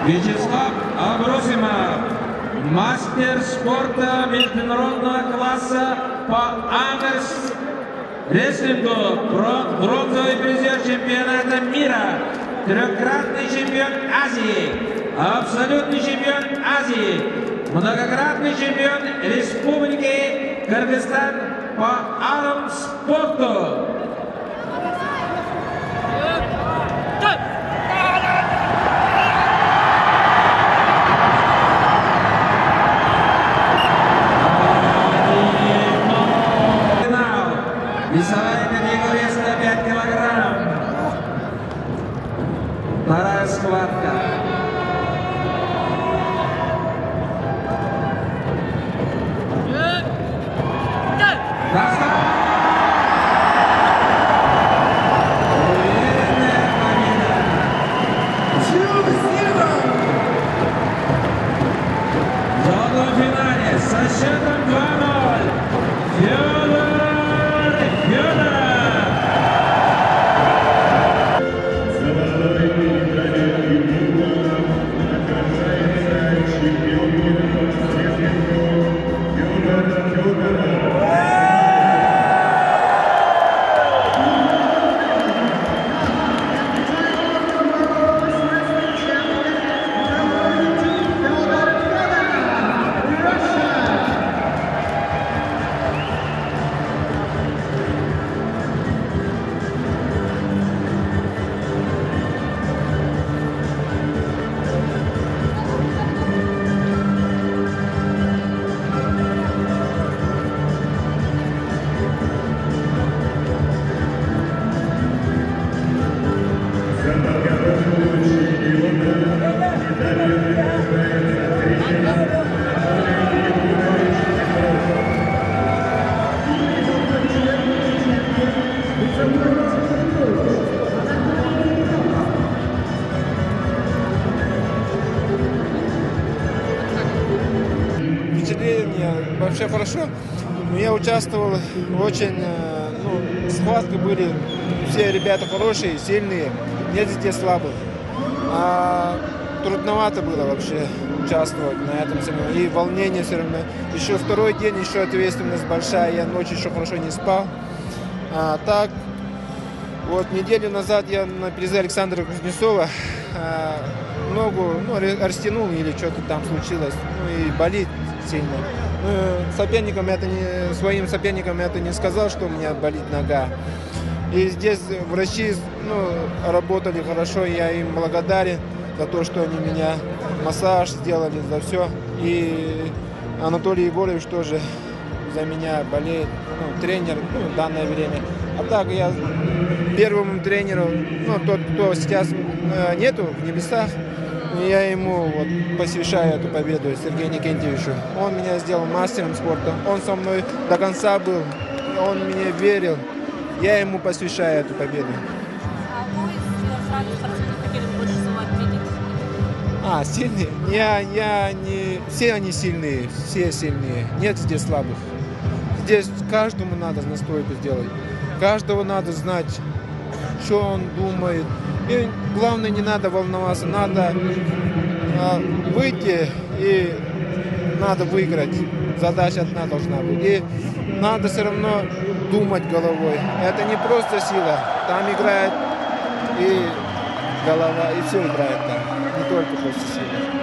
Вячеслав Абросимов, мастер спорта международного класса по армрестлингу, бронзовый призер чемпионата мира, трехкратный чемпион Азии, абсолютный чемпион Азии, многократный чемпион Республики Кыргызстан по армспорту. Весовая категория 105 килограмм. Вторая схватка. Уверенная победа. В финале со счетом 2-0. Федор Впечатление вообще хорошо. Я участвовал очень, схватки были, все ребята хорошие, сильные, нет здесь слабых. Трудновато было вообще участвовать на этом соревновании. И волнение все равно. Еще второй день, еще ответственность большая, я ночью еще хорошо не спал. Так, вот неделю назад я на призы Александра Кузнецова ногу растянул или что-то там случилось, и болит сильно. Своим соперникам это не сказал, что у меня болит нога. И здесь врачи работали хорошо, я им благодарен за то, что они меня массаж сделали, за все. И Анатолий Егорович тоже за меня болеет, тренер в данное время. А так я первому тренеру, тот, кто сейчас нету в небесах, я ему посвящаю эту победу, Сергею Никентьевичу. Он меня сделал мастером спорта, он со мной до конца был, он мне верил. Я ему посвящаю эту победу. А кого из сразу спортсменов хотели бы больше всего отметить? Сильные? Все они сильные, все сильные. Нет здесь слабых. Здесь каждому надо настойку сделать. Каждого надо знать, что он думает. И главное, не надо волноваться, надо выйти и надо выиграть. Задача одна должна быть. И надо все равно думать головой. Это не просто сила. Там играет и голова, и все играет там. Не только просто сила.